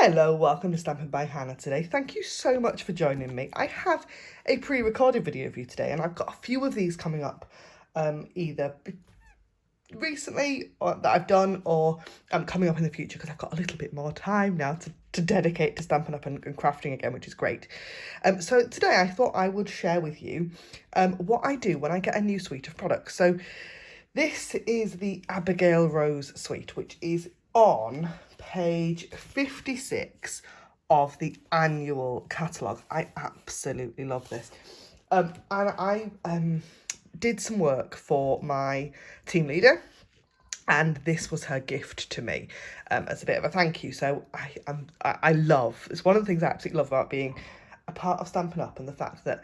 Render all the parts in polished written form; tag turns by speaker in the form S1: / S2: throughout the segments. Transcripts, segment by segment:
S1: Hello, welcome to Stampin' by Hannah today. Thank you so much for joining me. I have a pre-recorded video for you today, and I've got a few of these coming up either recently or that I've done or coming up in the future because I've got a little bit more time now to dedicate to Stampin' Up and crafting again, which is great. So today I thought I would share with you what I do when I get a new suite of products. So this is the Abigail Rose Suite, which is on page 56 of the annual catalogue. I absolutely love this. And I did some work for my team leader, and this was her gift to me as a bit of a thank you. So I love, it's one of the things I absolutely love about being a part of Stampin' Up, and the fact that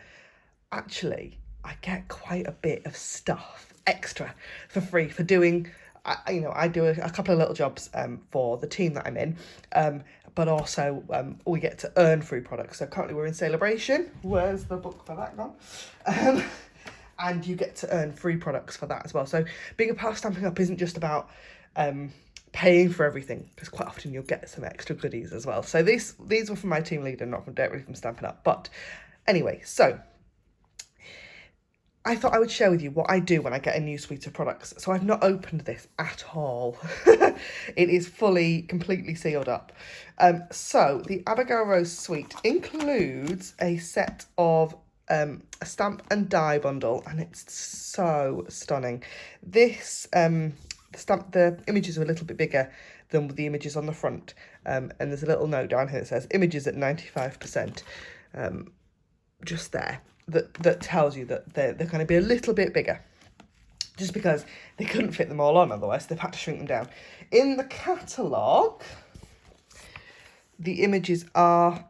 S1: actually I get quite a bit of stuff extra for free for doing. I do a couple of little jobs for the team that I'm in, but also we get to earn free products. So currently we're in Celebration. Where's the book for that gone? And you get to earn free products for that as well. So being a part of Stampin' Up isn't just about paying for everything, because quite often you'll get some extra goodies as well. So these were from my team leader, not directly from Stampin' Up. But anyway, so I thought I would share with you what I do when I get a new suite of products. So I've not opened this at all. It is completely sealed up. So the Abigail Rose Suite includes a set of a stamp and die bundle, and it's so stunning. This the images are a little bit bigger than the images on the front, and there's a little note down here that says images at 95%, just there. That tells you that they're going to be a little bit bigger, just because they couldn't fit them all on, otherwise they've had to shrink them down. In the catalogue, the images are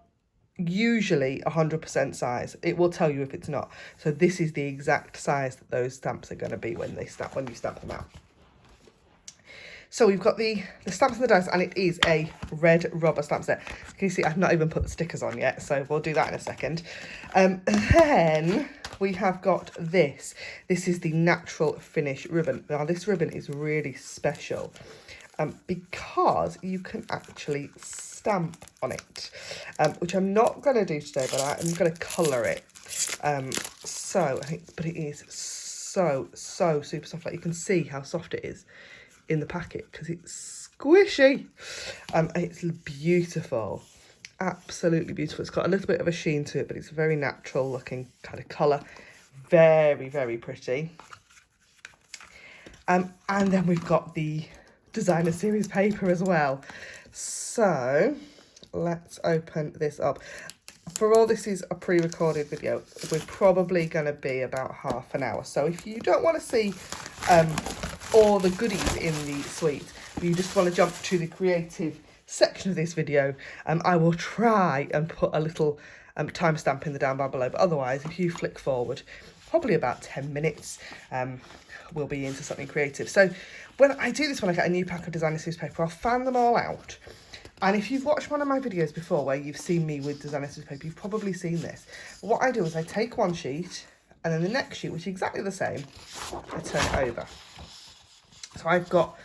S1: usually 100% size. It will tell you if it's not. So this is the exact size that those stamps are going to be when you stamp them out. So we've got the stamps and the dies, and it is a red rubber stamp set. Can you see I've not even put the stickers on yet, so we'll do that in a second. Then we have got this. This is the natural finish ribbon. Now this ribbon is really special because you can actually stamp on it, which I'm not going to do today, but I'm going to colour it. But it is so super soft. Like, you can see how soft it is in the packet because it's squishy. It's beautiful, absolutely beautiful. It's got a little bit of a sheen to it, but it's a very natural looking kind of colour. Very pretty. And then we've got the designer series paper as well. So let's open this up. For all this is a pre-recorded video, we're probably going to be about half an hour. So if you don't want to see all the goodies in the suite, you just want to jump to the creative section of this video, I will try and put a little timestamp in the down bar below. But otherwise, if you flick forward, probably about 10 minutes, we'll be into something creative. So when I do this, when I get a new pack of designer series paper, I'll fan them all out. And if you've watched one of my videos before where you've seen me with designer series paper, you've probably seen this. But what I do is I take one sheet, and then the next sheet, which is exactly the same, I turn it over. So I've got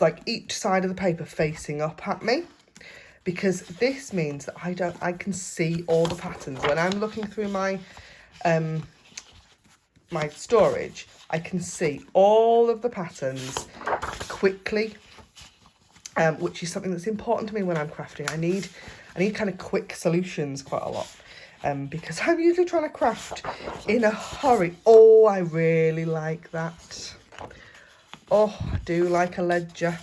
S1: like each side of the paper facing up at me, because this means that I can see all the patterns. When I'm looking through my my storage, I can see all of the patterns quickly, which is something that's important to me when I'm crafting. I need kind of quick solutions quite a lot, because I'm usually trying to craft in a hurry. Oh, I really like that. Oh, I do like a ledger.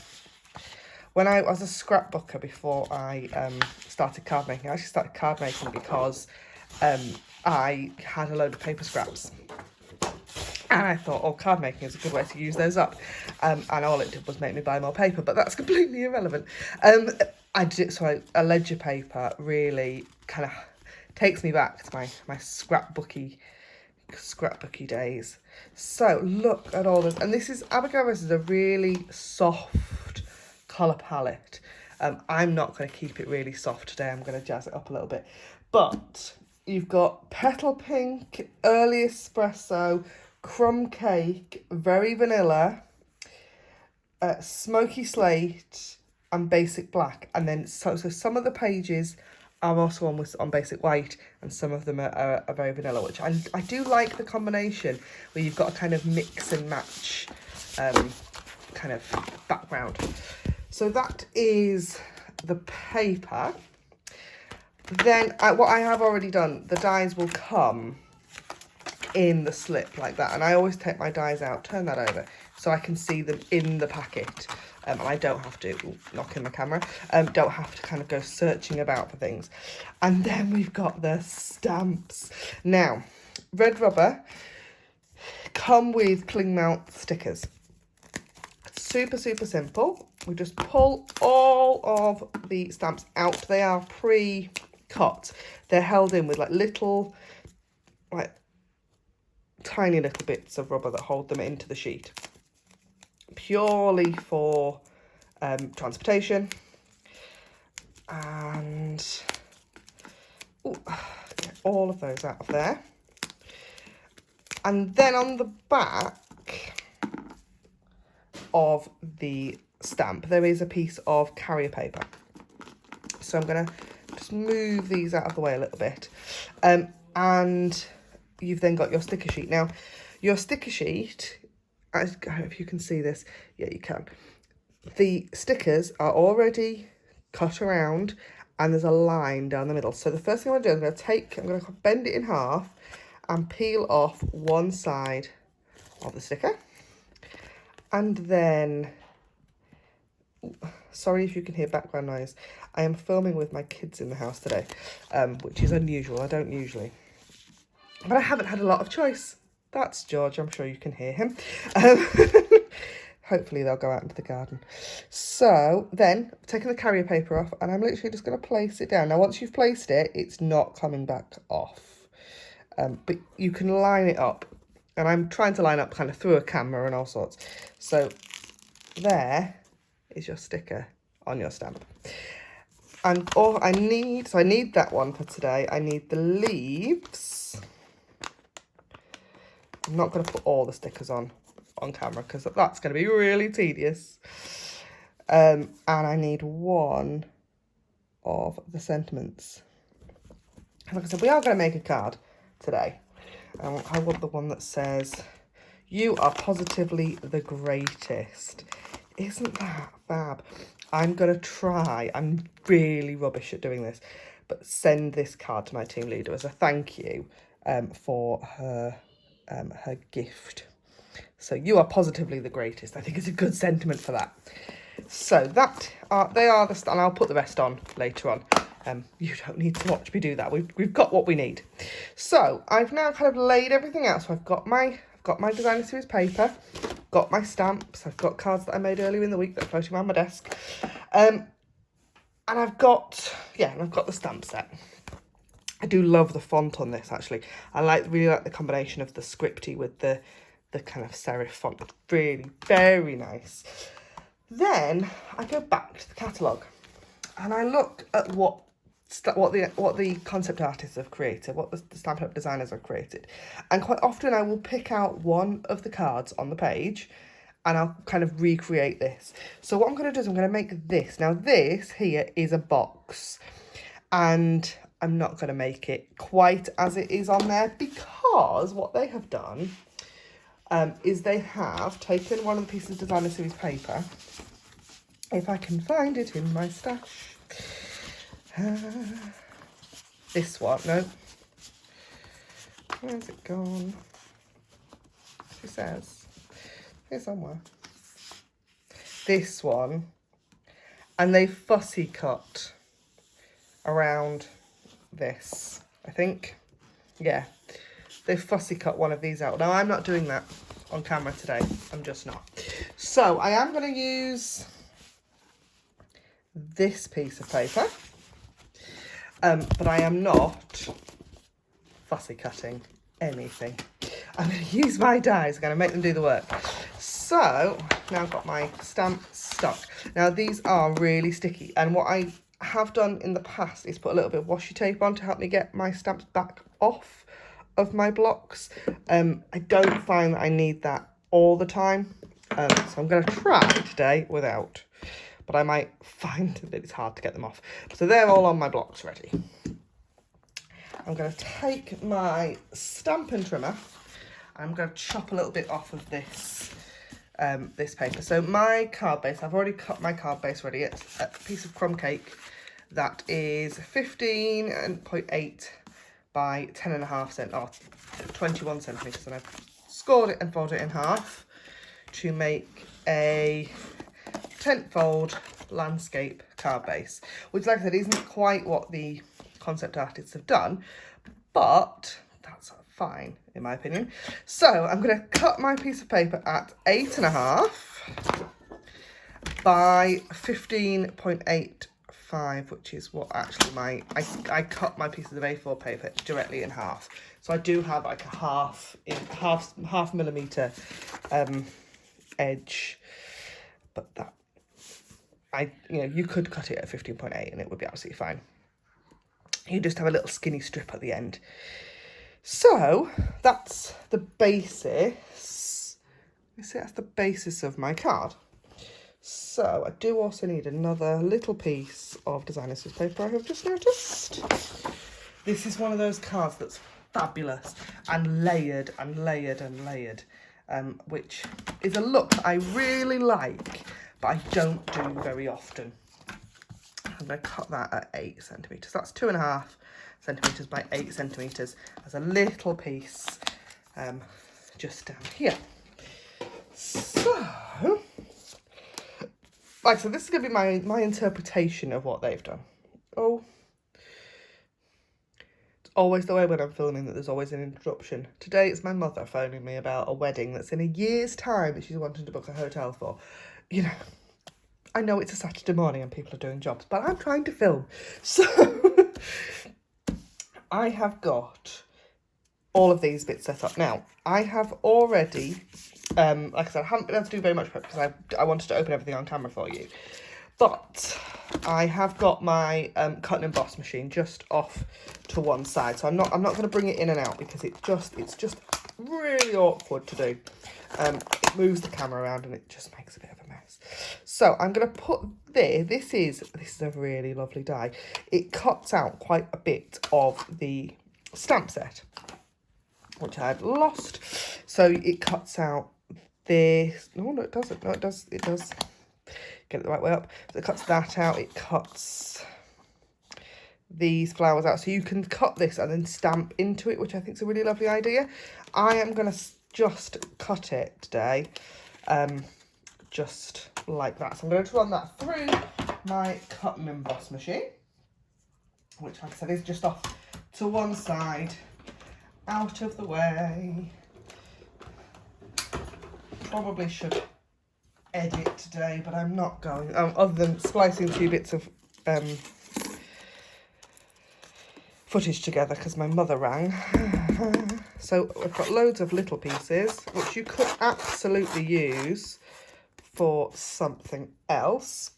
S1: When I was a scrapbooker before I started card making, I actually started card making because I had a load of paper scraps. And I thought, oh, card making is a good way to use those up. And all it did was make me buy more paper, but that's completely irrelevant. A ledger paper really kind of takes me back to my scrapbooky days. So look at all this, and this is Abigail Rose is a really soft colour palette. I'm not going to keep it really soft today. I'm going to jazz it up a little bit. But you've got petal pink, early espresso, crumb cake, very vanilla, smoky slate, and basic black, and then so some of the pages are also on basic white, and some of them are very vanilla, which I do like the combination where you've got a kind of mix and match kind of background. So that is the paper. Then what I have already done, the dies will come in the slip like that, and I always take my dies out, turn that over, so I can see them in the packet, and I don't have to knock in my camera, don't have to kind of go searching about for things. And then we've got the stamps. Now, red rubber come with cling mount stickers. Super simple. We just pull all of the stamps out. They are pre-cut. They're held in with like little, like tiny little bits of rubber that hold them into the sheet, purely for transportation. And get all of those out of there. And then on the back of the stamp, there is a piece of carrier paper. So I'm going to just move these out of the way a little bit. And you've then got your sticker sheet. Now, your sticker sheet, I don't know if you can see this. Yeah, you can. The stickers are already cut around, and there's a line down the middle. So the first thing I'm going to do is I'm going to bend it in half and peel off one side of the sticker. And then, sorry if you can hear background noise. I am filming with my kids in the house today, which is unusual. I don't usually. But I haven't had a lot of choice. That's George. I'm sure you can hear him. Hopefully they'll go out into the garden. So then, I've taken the carrier paper off, and I'm literally just going to place it down. Now, once you've placed it, it's not coming back off. But you can line it up. And I'm trying to line up kind of through a camera and all sorts. So there is your sticker on your stamp. And all I need, so I need that one for today. I need the leaves. I'm not going to put all the stickers on camera because that's going to be really tedious. And I need one of the sentiments. Like I said, we are going to make a card today. I want the one that says, "You are positively the greatest." Isn't that fab? I'm going to try. I'm really rubbish at doing this. But send this card to my team leader as a thank you for her gift. So, you are positively the greatest. I think it's a good sentiment for that. So, they are the... And I'll put the rest on later on. You don't need to watch me do that. We've got what we need. So I've now kind of laid everything out. So I've got my designer series paper, got my stamps, I've got cards that I made earlier in the week that are floating around my desk, and I've got the stamp set. I do love the font on this actually. I really like the combination of the scripty with the kind of serif font. It's really very nice. Then I go back to the catalogue and I look at what the concept artists have created, what the Stampin' Up designers have created. And quite often I will pick out one of the cards on the page and I'll kind of recreate this. So what I'm going to do is I'm going to make this. Now this here is a box, and I'm not going to make it quite as it is on there, because what they have done is they have taken one of the pieces of designer series paper, if I can find it in my stash. This one, no. Where's it gone? She says, here somewhere. This one, and they fussy cut around this, I think. Yeah, they fussy cut one of these out. Now, I'm not doing that on camera today. I'm just not. So, I am going to use this piece of paper. But I am not fussy cutting anything. I'm going to use my dies. I'm going to make them do the work. So, now I've got my stamps stuck. Now, these are really sticky. And what I have done in the past is put a little bit of washi tape on to help me get my stamps back off of my blocks. I don't find that I need that all the time. So I'm going to try today without. but I might find that it's hard to get them off. So they're all on my blocks ready. I'm going to take my Stampin' trimmer. I'm going to chop a little bit off of this this paper. So my card base, I've already cut my card base ready. It's a piece of crumb cake that is 15.8 by 10.5 or 21 centimetres, and I've scored it and folded it in half to make a tent-fold landscape card base, which, like I said, isn't quite what the concept artists have done, but that's fine in my opinion. So I'm going to cut my piece of paper at 8.5 by 15.85, which is what actually I cut my pieces of A4 paper directly in half. So I do have like a half millimeter edge, but that you could cut it at 15.8 and it would be absolutely fine. You just have a little skinny strip at the end. So that's the basis. You see, that's the basis of my card. So I do also need another little piece of designer's paper, I have just noticed. This is one of those cards that's fabulous and layered and layered and layered, which is a look I really like, but I don't do very often. I'm going to cut that at 8 centimetres. That's 2.5 centimetres by 8 centimetres as a little piece just down here. So, like I said, this is going to be my interpretation of what they've done. Oh, it's always the way when I'm filming that there's always an interruption. Today it's my mother phoning me about a wedding that's in a year's time that she's wanting to book a hotel for. You know, I know it's a Saturday morning and people are doing jobs, but I'm trying to film. So I have got all of these bits set up. Now, I have already, like I said, I haven't been able to do very much prep because I wanted to open everything on camera for you. But I have got my cut and emboss machine just off to one side. So I'm not going to bring it in and out because it's just really awkward to do. It moves the camera around and it just makes a bit of a mess. So I'm going to put this is a really lovely die. It cuts out quite a bit of the stamp set, which I had lost. So it cuts out this. No, it doesn't. No, it does. It does. Get it the right way up. So it cuts that out. It cuts these flowers out. So you can cut this and then stamp into it, which I think is a really lovely idea. I am going to just cut it today, just like that. So I'm going to run that through my cut and emboss machine, which, like I said, is just off to one side, out of the way. Probably should edit today, but I'm not going, other than splicing 2 bits of footage together because my mother rang. So I've got loads of little pieces which you could absolutely use for something else.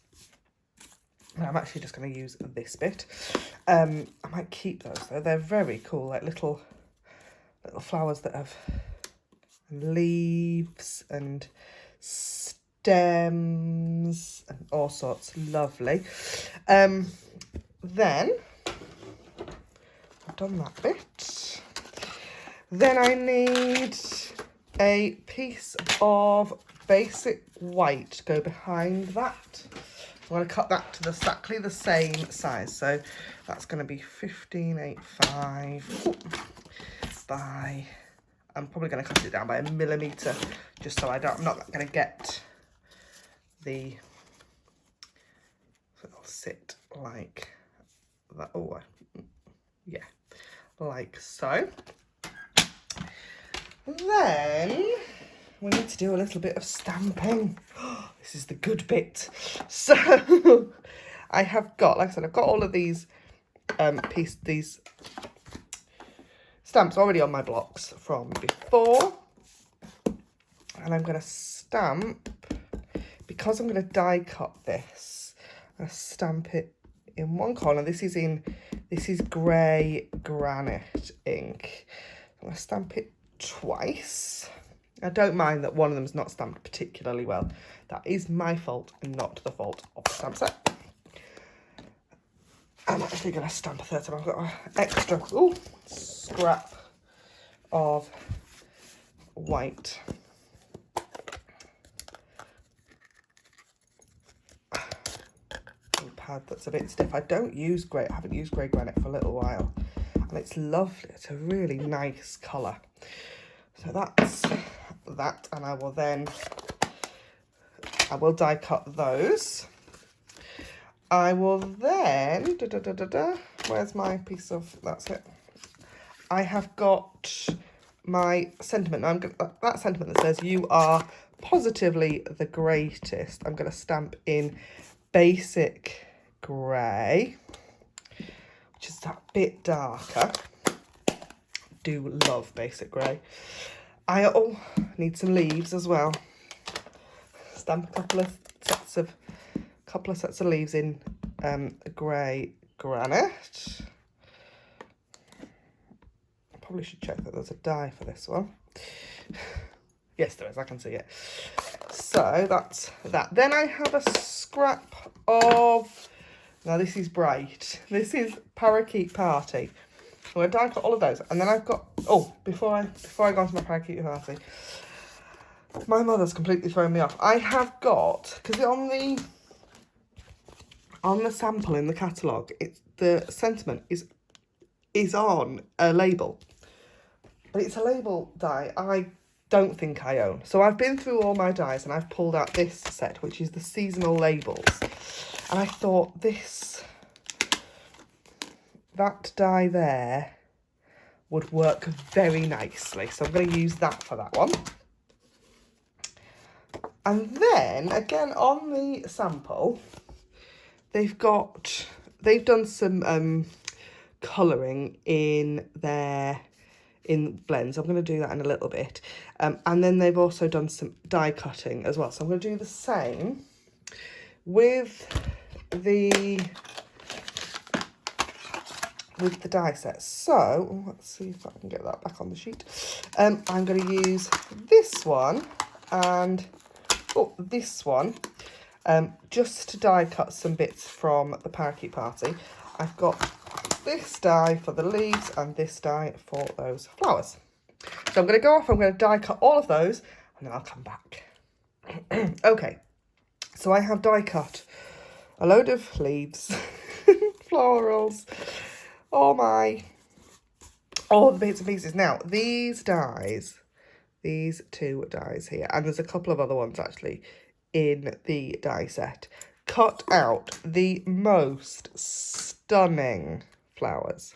S1: And I'm actually just going to use this bit. I might keep those though. They're very cool, like little flowers that have leaves and stems and all sorts. Lovely. Then I've done that bit. Then I need a piece of basic white to go behind that. I'm going to cut that to exactly the same size. So that's going to be 15.85 by, I'm probably going to cut it down by 1 millimetre just so I'm not going to get the, so it'll sit like that. Oh, yeah, like so. Then we need to do a little bit of stamping. This is the good bit. So I have got, like I said, I've got all of these these stamps already on my blocks from before. And I'm going to stamp, because I'm going to die cut this, I'm going to stamp it in one corner. This is grey granite ink. I'm going to stamp it twice. I don't mind that one of them's not stamped particularly well. That is my fault and not the fault of the stamp set. I'm actually going to stamp a third time. I've got an extra scrap of white. Pad that's a bit stiff. I haven't used grey granite for a little while, and it's lovely. It's a really nice colour. So that's that, and I will die cut those. I will then where's my piece of, that's it. I have got my sentiment. Now that sentiment that says "you are positively the greatest." I'm going to stamp in basic grey, which is that bit darker. Do love basic grey. I need some leaves as well. Stamp a couple of sets of leaves in grey granite. I probably should check that there's a die for this one. Yes, there is. I can see it. So that's that. Then I have a scrap of, now this is bright. This is Parakeet Party. I'm going to die cut all of those. And then I've got, before I go on to my Parakeet Party, my mother's completely thrown me off. I have got, because on the sample in the catalogue, the sentiment is on a label. But it's a label die I don't think I own. So I've been through all my dies and I've pulled out this set, which is the seasonal labels. And I thought that die there would work very nicely. So I'm going to use that for that one. And then, again, on the sample, they've done some colouring in blends. I'm going to do that in a little bit. And then they've also done some die cutting as well. So I'm going to do the same with the die set. So let's see if I can get that back on the sheet. I'm going to use this one and this one just to die cut some bits from the Parakeet Party. I've got this die for the leaves and this die for those flowers. So I'm going to go off, I'm going to die cut all of those and then I'll come back. Okay, so I have die cut a load of leaves, florals, all the bits and pieces. Now, these two dies here, and there's a couple of other ones actually in the die set, cut out the most stunning flowers.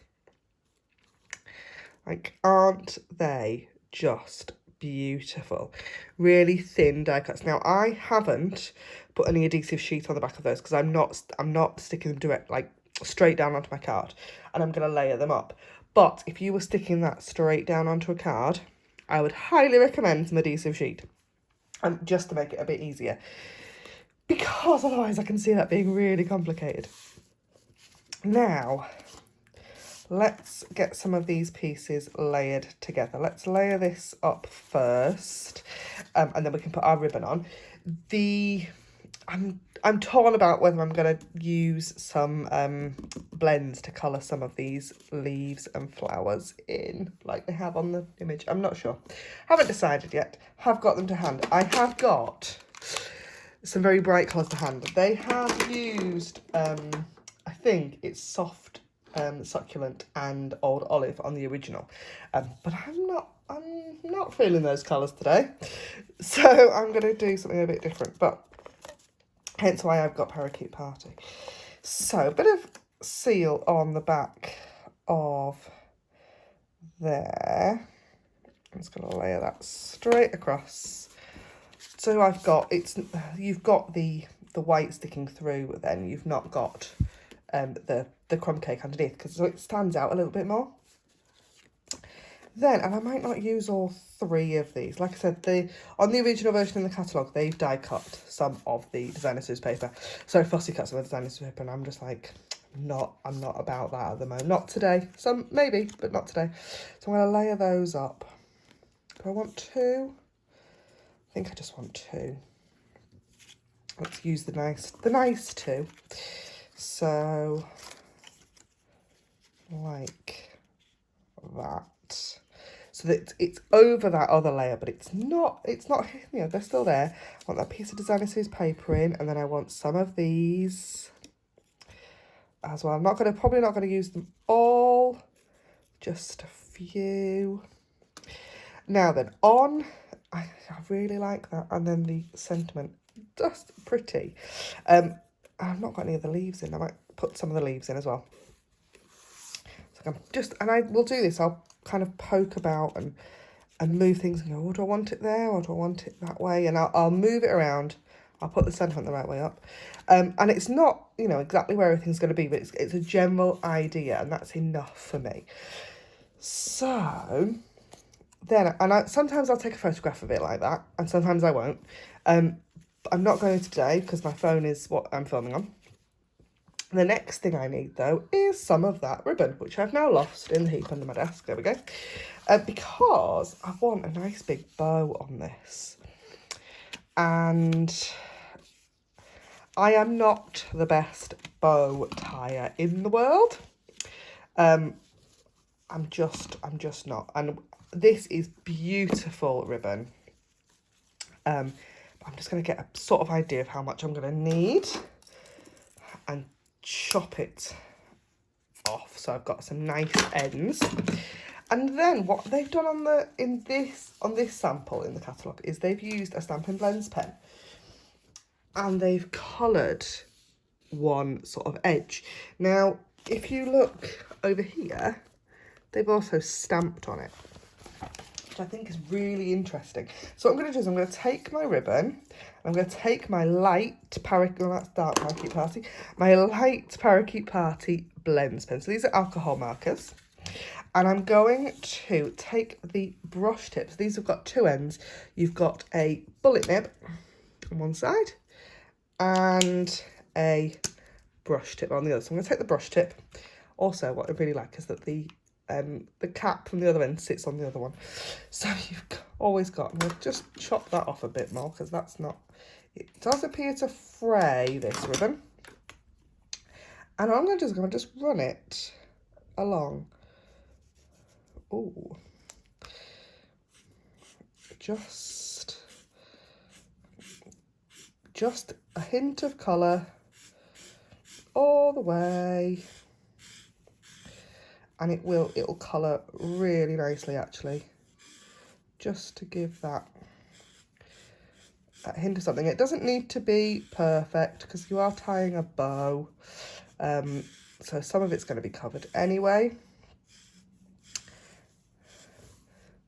S1: Like, aren't they just beautiful? Really thin die cuts. Now, I haven't put any adhesive sheet on the back of those because I'm not sticking them straight down onto my card, and I'm going to layer them up. But if you were sticking that straight down onto a card, I would highly recommend some adhesive sheet, just to make it a bit easier, because otherwise I can see that being really complicated. Now, let's get some of these pieces layered together. Let's layer this up first, and then we can put our ribbon on. I'm torn about whether I'm going to use some blends to colour some of these leaves and flowers in, like they have on the image. I'm not sure. Haven't decided yet. Have got them to hand. I have got some very bright colours to hand. They have used, I think it's soft, succulent and old olive on the original. But I'm not feeling those colours today. So I'm going to do something a bit different. But hence why I've got Parakeet Party. So, a bit of seal on the back of there. I'm just going to layer that straight across. So you've got the white sticking through, but then you've not got the crumb cake underneath, because so it stands out a little bit more. Then, and I might not use all three of these. Like I said, on the original version in the catalogue, they've die cut some of the designer scissors paper. So fussy cut some of the designer scissors paper, and I'm just like, I'm not about that at the moment. Not today. Some maybe, but not today. So I'm going to layer those up. Do I want two? think I just want 2. Let's use the nice 2. So, like that. So that it's over that other layer, but it's not, you know, they're still there. I want that piece of Designer Series paper in, and then I want some of these as well. I'm probably not gonna use them all, just a few. Now then, I really like that, and then the sentiment, just pretty. I've not got any of the leaves in. I might put some of the leaves in as well. So and I will do this. I'll kind of poke about and move things and go, oh, do I want it there or do I want it that way? And I'll move it around. I'll put the sentiment the right way up. And it's not, you know, exactly where everything's going to be, but it's a general idea, and that's enough for me. So then, sometimes I'll take a photograph of it like that, and sometimes I won't. I'm not going to today because my phone is what I'm filming on. The next thing I need, though, is some of that ribbon, which I've now lost in the heap under my desk. There we go. Because I want a nice big bow on this. And I am not the best bow tire in the world. I'm just not. And this is beautiful ribbon. I'm just going to get a sort of idea of how much I'm going to need and chop it off, so I've got some nice ends. And then what they've done on this sample in the catalogue is they've used a Stampin' Blends pen, and they've coloured one sort of edge. Now, if you look over here, they've also stamped on it, which I think is really interesting. So what I'm going to do is I'm going to take my ribbon, I'm going to take my light Parakeet, that's dark Parakeet Party, my light Parakeet Party blends pen. So these are alcohol markers. And I'm going to take the brush tips. These have got 2 ends. You've got a bullet nib on one side and a brush tip on the other. So I'm going to take the brush tip. Also, what I really like is that the cap from the other end sits on the other one. So you've always got, I'm going to just chop that off a bit more because that's not, it does appear to fray this ribbon. And I'm going to just run it along. Oh, just a hint of colour all the way, and it'll colour really nicely actually, just to give that hint of something. It doesn't need to be perfect because you are tying a bow, so some of it's going to be covered anyway.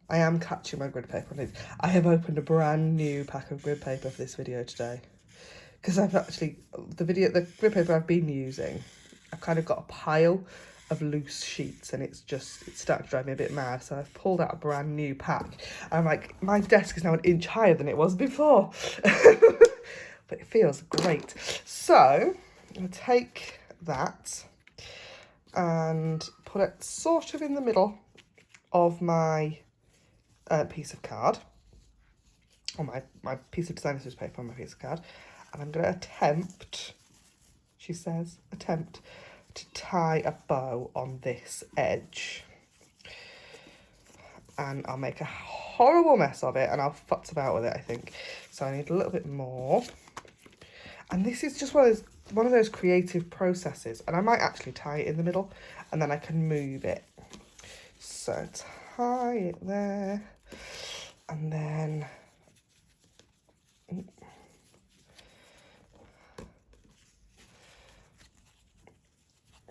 S1: I am catching my grid paper on these. I have opened a brand new pack of grid paper for this video today, because I've actually, the grid paper I've been using, I've kind of got a pile of loose sheets and it's starting to drive me a bit mad. So I've pulled out a brand new pack. I'm like, my desk is now an inch higher than it was before. But it feels great. So I'm going to take that and put it sort of in the middle of my piece of card, or my piece of Designer Series paper on my piece of card, and I'm going to attempt, she says, to tie a bow on this edge. And I'll make a horrible mess of it and I'll futz about with it, I think. So I need a little bit more. And this is just one of those creative processes, and I might actually tie it in the middle and then I can move it. So tie it there, and then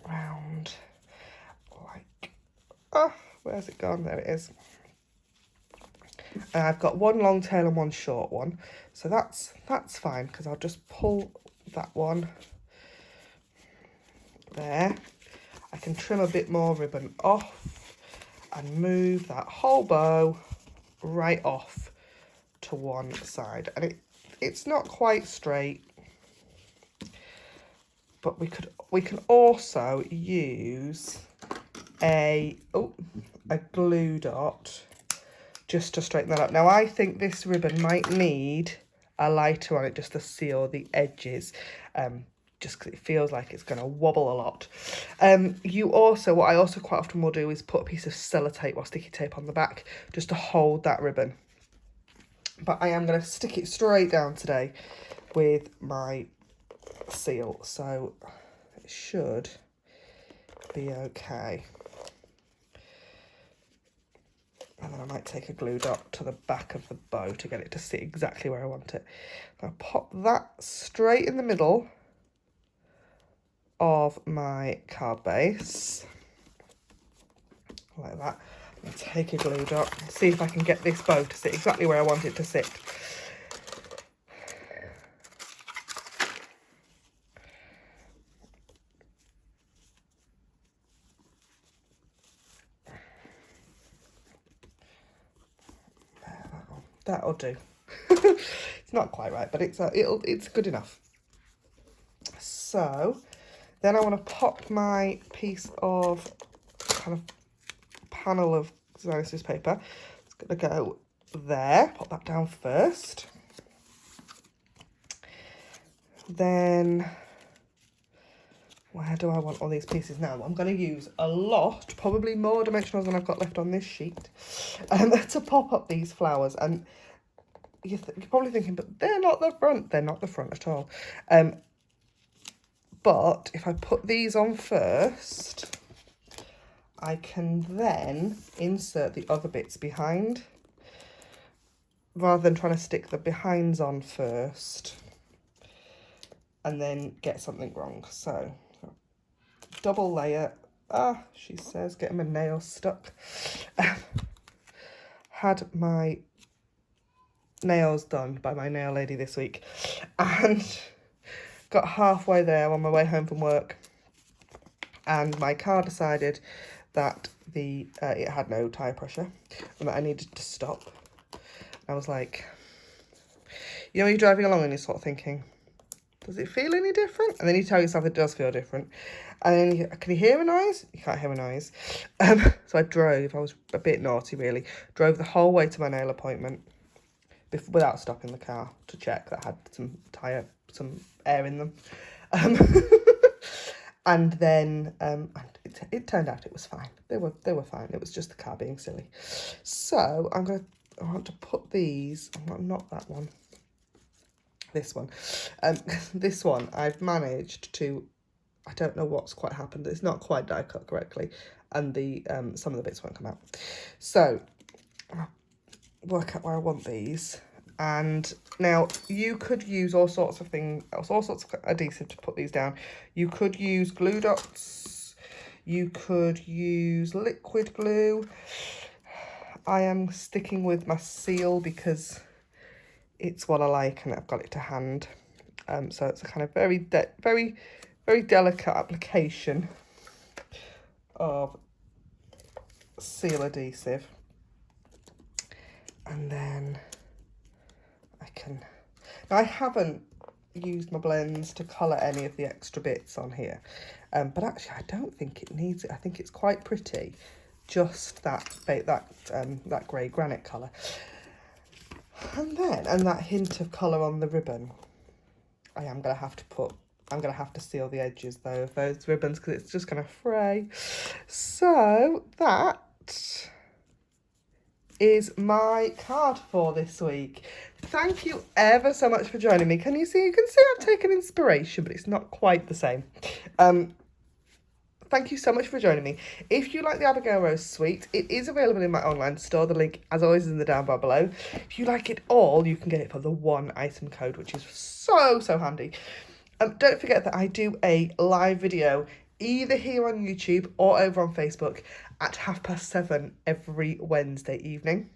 S1: round like, where's it gone? There it is. And I've got one long tail and one short one, so that's fine, because I'll just pull that one there. I can trim a bit more ribbon off and move that whole bow right off to one side, and it's not quite straight, but we can also use a glue dot just to straighten that up. Now, I think this ribbon might need a lighter on it just to seal the edges, just because it feels like it's going to wobble a lot. What I also quite often will do is put a piece of sellotape or sticky tape on the back just to hold that ribbon. But I am going to stick it straight down today with my seal, so it should be okay. And then I might take a glue dot to the back of the bow to get it to sit exactly where I want it. I'll pop that straight in the middle of my card base, like that. I'll take a glue dot and see if I can get this bow to sit exactly where I want it to sit. That'll do. It's not quite right, but it's good enough. So then I want to pop my piece of kind of panel of Xylosis paper. It's going to go there. Pop that down first. Then where do I want all these pieces now? I'm going to use a lot, probably more dimensionals than I've got left on this sheet, to pop up these flowers. And you're probably thinking, but they're not the front. They're not the front at all. But if I put these on first, I can then insert the other bits behind, rather than trying to stick the behinds on first and then get something wrong. So double layer. She says getting my nails stuck. Had my nails done by my nail lady this week and got halfway there on my way home from work, and my car decided that it had no tyre pressure and that I needed to stop. I was like, you know, you're driving along and you're sort of thinking, does it feel any different? And then you tell yourself it does feel different. And then can you hear a noise? You can't hear a noise. So I drove. I was a bit naughty, really. Drove the whole way to my nail appointment without stopping the car to check that I had some air in them. And then it turned out it was fine. They were fine. It was just the car being silly. So I want to put these, not that one. This one. This one I've managed to, I don't know what's quite happened. It's not quite die cut correctly, and the some of the bits won't come out. So I'll work out where I want these. And now you could use all sorts of things, all sorts of adhesive to put these down. You could use glue dots. You could use liquid glue. I am sticking with my seal because it's what I like and I've got it to hand. So it's a kind of very delicate application of seal adhesive. And then now I haven't used my blends to colour any of the extra bits on here, but actually I don't think it needs it. I think it's quite pretty, just that grey granite colour, and that hint of colour on the ribbon. I'm gonna have to seal the edges though of those ribbons because it's just gonna fray. So that is my card for this week. Thank you ever so much for joining me. You can see I've taken inspiration, but it's not quite the same. Thank you so much for joining me. If you like the Abigail Rose Suite, it is available in my online store. The link, as always, is in the down bar below. If you like it all, you can get it for the 1 item code, which is so handy. Don't forget that I do a live video either here on YouTube or over on Facebook at 7:30 every Wednesday evening.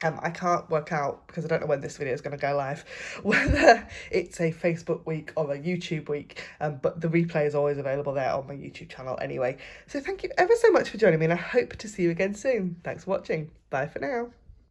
S1: I can't work out, because I don't know when this video is going to go live, whether it's a Facebook week or a YouTube week, but the replay is always available there on my YouTube channel anyway. So thank you ever so much for joining me, and I hope to see you again soon. Thanks for watching. Bye for now.